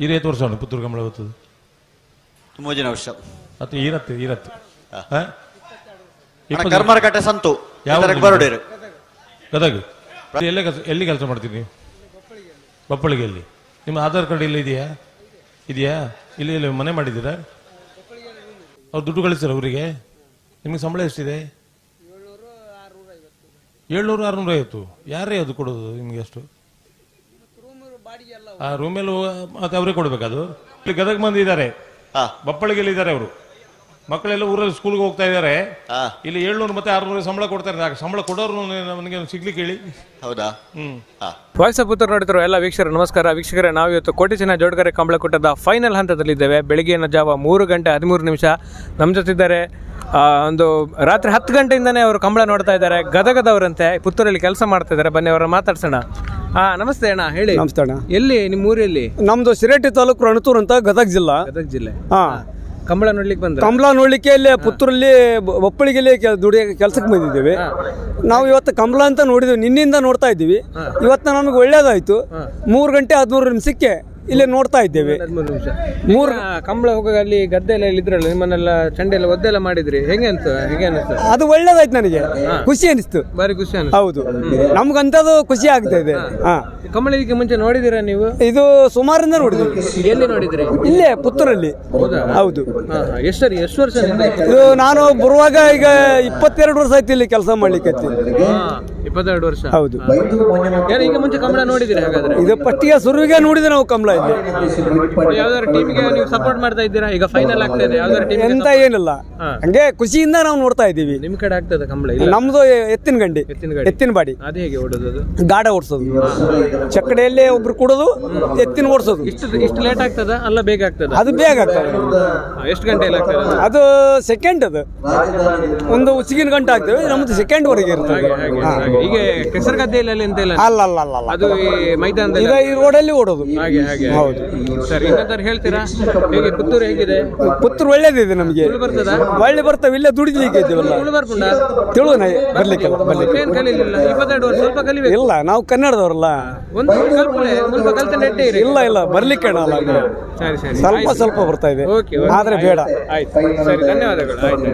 20 ವರ್ಷ ಉಂಟು ಪುತ್ತೂರು ಕಂಬಳ ಗೊತ್ತದು ತುಂಬ ಜನ ವರ್ಷ ಅದು ಈರತ್ತು ಕರ್ಮರಕಟ್ಟೆ ಸಂತು ಬರೋಡೇರು ಗದಗ ಎಲ್ಲಿ ಕೆಲಸ ಮಾಡ್ತೀರಿ ನೀವು? ಬಪ್ಪಳಿಗೆಯಲ್ಲಿ. ನಿಮ್ಮ ಆಧಾರ್ ಕಾರ್ಡ್ ಇಲ್ಲಿ ಇದೆಯಾ ಇಲ್ಲಿ ಮನೆ ಮಾಡಿದ್ದೀರಾ? ಅವ್ರು ದುಡ್ಡು ಕಳಿಸ್ತಾರೆ ಅವರಿಗೆ? ನಿಮಗೆ ಸಂಬಳ ಎಷ್ಟಿದೆ? 700-650. ಯಾರೇ ಅದು ಕೊಡೋದು ನಿಮ್ಗೆ? ಅಷ್ಟು ಆ ರೂಮಲ್ಲಿ ಮತ್ತೆ ಅವರೇ ಕೊಡ್ಬೇಕದು. ಇಲ್ಲಿ ಗದಗ ಮಂದಿ ಇದ್ದಾರೆ, ಬಪ್ಪಳಿಗೆಲ್ಲಿ ಇದ್ದಾರೆ ಅವರು. ಮಕ್ಕಳೆಲ್ಲ ಊರಲ್ಲಿ ಸ್ಕೂಲ್ಗೆ ಹೋಗ್ತಾ ಇದ್ದಾರೆ. ಇಲ್ಲಿ 700 ಮತ್ತೆ 600 ಸಂಬಳ ಕೊಡ್ತಾರೆ. ಸಂಬಳ ಕೊಡೋರು ನನಗೆ ಸಿಗ್ಲಿಕ್ಕೆ ಹೇಳಿ. ಹೌದಾ? ವಾಯ್ಸ್ ಆಫ್ ಪುತ್ತೂರು ನೋಡಿದ್ರು ಎಲ್ಲ ವೀಕ್ಷಕರು ನಮಸ್ಕಾರ. ವೀಕ್ಷಕರೇ, ನಾವು ಇವತ್ತು ಕೋಟೆ ಚೆನ್ನ ಜೋಡಗರೆ ಕಂಬಳಕೂಟದ ಫೈನಲ್ ಹಂತದಲ್ಲಿದ್ದೇವೆ. ಬೆಳಗ್ಗಿನ ಜಾವ 3:13 ನಮ್ಮ ಜೊತೆ ಒಂದು ರಾತ್ರಿ 10 ಗಂಟೆಯಿಂದನೇ ಅವರು ಕಂಬಳ ನೋಡ್ತಾ ಇದ್ದಾರೆ. ಗದಗದವರಂತೆ, ಪುತ್ತೂರಲ್ಲಿ ಕೆಲಸ ಮಾಡ್ತಾ ಇದ್ದಾರೆ. ಬನ್ನಿ ಅವರ ಮಾತಾಡ್ಸೋಣ. ನಮಸ್ತೆ ಅಣ್ಣ, ಹೇಳಿ. ನಮಸ್ತೆ ಅಣ್ಣ. ಎಲ್ಲಿ ನಿಮ್ಮ ಊರಲ್ಲಿ? ನಮ್ದು ಶಿರಟ್ಟಿ ತಾಲೂಕು ರಣತೂರು ಅಂತ, ಗದಗ ಜಿಲ್ಲೆ. ಕಂಬಳ ನೋಡ್ಲಿಕ್ಕೆ ಬಂದ್ರೆ ಕಂಬಳ ನೋಡ್ಲಿಕ್ಕೆ ಇಲ್ಲಿ ಪುತ್ತೂರಲ್ಲಿ ಒಪ್ಪಳಿಗೆಲ್ಲಿ ಕೆಲಸಕ್ಕೆ ಬಂದಿದ್ದೇವೆ ನಾವು. ಇವತ್ತು ಕಂಬಳ ಅಂತ ನೋಡಿದ್ವಿ, ನಿನ್ನಿಂದ ನೋಡ್ತಾ ಇದ್ದೀವಿ. ಇವತ್ತು ನಮಗೆ ಒಳ್ಳೇದಾಯ್ತು. 3:13 ಇಲ್ಲಿ ನೋಡ್ತಾ ಇದ್ದೇವೆ. 3 ಕಂಬಳ ಹೋಗುವಾಗ ಅಲ್ಲಿ ಗದ್ದೆ ಎಲ್ಲ ಇದ್ರಲ್ಲ, ನಿಮ್ಮನ್ನೆಲ್ಲ ಚಂಡೆ ಎಲ್ಲ ಒದ್ದೆಲ್ಲ ಮಾಡಿದ್ರಿ, ಹೇಗೆ ಅನಿಸ್ತು? ಅದು ಒಳ್ಳೇದಾಯ್ತು, ನನಗೆ ಖುಷಿ ಅನಿಸ್ತು. ಬಾರಿ ಖುಷಿ ಅನಿಸ್ತು. ಹೌದು, ನಮ್ಗಂತದ್ದು ಖುಷಿ ಆಗ್ತಾ ಇದೆ. ಕಂಬಳ ಇದಕ್ಕೆ ಮುಂಚೆ ನೋಡಿದಿರಾ ನೀವು? ಇದು ಸುಮಾರಿಂದ ನೋಡಿದ್ವಿ. ಎಲ್ಲಿ ನೋಡಿದ್ರಿ? ಇಲ್ಲೇ ಪುತ್ತೂರಲ್ಲಿ. ಹೌದು. ಎಷ್ಟು ವರ್ಷ? ಇದು ನಾನು ಬರುವಾಗ ಈಗ 22 ವರ್ಷ ಆಯ್ತು ಇಲ್ಲಿ ಕೆಲಸ ಮಾಡ್ಲಿಕ್ಕೆ. 22 ವರ್ಷ. ಹೌದು. ಈಗ ಮುಂಚೆ ಕಂಬಳ ನೋಡಿದಿರಿ? ಹಾಗಾದ್ರೆ ಇದು ಪಟ್ಟಿಗೆ ಶುರುವಿಗೆ ನೋಡಿದೆ ನಾವು ಕಂಬಳ. ಯಾವ್ದಾದ್ರು ಟೀಮ್ಗೆ ನೀವು ಸಪೋರ್ಟ್ ಮಾಡ್ತಾ ಇದ್ದೀರಾ? ಈಗ ಫೈನಲ್ ಆಗ್ತಾ ಇದೆ, ಯಾವ್ದಾದ್ರು ಟೀಮ್ ಎಂತ ಏನಿಲ್ಲ, ಹಂಗೆ ಖುಷಿಯಿಂದ ನಾವು ನೋಡ್ತಾ ಇದ್ದೀವಿ. ನಿಮ್ ಕಡೆ ಆಗ್ತದೆ ಕಂಬಳ? ನಮ್ದು ಎತ್ತಿನ ಬಾಡಿ. ಅದು ಹೇಗೆ ಓಡೋದು? ಗಾಡ ಓಡಿಸೋದು, ಚಕ್ಕಡೆಯಲ್ಲಿ ಒಬ್ರು ಕೊಡೋದು, ಎತ್ತಿನ ಓಡಿಸೋದು. ಇಷ್ಟು ಲೇಟ್ ಆಗ್ತದ ಅಲ್ಲ ಬೇಗ ಆಗ್ತದ? ಅದು ಬೇಗ ಆಗ್ತದೆ. ಎಷ್ಟು ಗಂಟೆಯಲ್ಲಿ ಆಗ್ತದೆ ಅದು? ಸೆಕೆಂಡ್. ಅದು ಒಂದು ಉಸಿಗಿನ ಗಂಟೆ ಆಗ್ತದೆ, ನಮ್ದು ಸೆಕೆಂಡ್ ವರೆಗೆ ಇರ್ತದೆ. ಈಗ ಕೆಸರುಗದ್ದೆಯಲ್ಲಿ ಅಂತ ಇಲ್ಲ? ಅಲ್ಲ, ಅದು ಮೈದಾನದಲ್ಲಿ, ಈ ರೋಡಲ್ಲಿ ಓಡೋದು. ಹೌದು. ಸರಿ, ಇನ್ನೊಂದು ಹೇಳ್ತೀರಾ? ಹೇಗೆ ಪುತ್ತೂರು ಹೇಗಿದೆ? ಪುತ್ತೂರು ಒಳ್ಳೇದಿದೆ ನಮಗೆ. ಬರ್ತದ? ಒಳ್ಳೆ ಬರ್ತವೆ. ಇಲ್ಲೇ ದುಡಿಲಿಕ್ಕೆ ಇದ್ದೇವಲ್ಲ, ತಿಳುವ ಬರ್ಲಿಕ್ಕೆ ಏನ್ ಕಲೀಲಿಲ್ಲ? 22 ವರ್ಷ ಸ್ವಲ್ಪ ಕಲಿಬೇಕು. ಇಲ್ಲ, ನಾವು ಕನ್ನಡದವ್ರಲ್ಲ. ಒಂದು ಸ್ವಲ್ಪ ಕಲ್ತ ನೆಟ್ಟೆ ಇರಿ. ಇಲ್ಲ ಬರ್ಲಿಕ್ಕೆ ಸರಿ ಸ್ವಲ್ಪ ಬರ್ತಾ ಇದೆ, ಆದ್ರೆ ಬೇಡ. ಆಯ್ತು, ಸರಿ, ಧನ್ಯವಾದಗಳು. ಆಯ್ತು.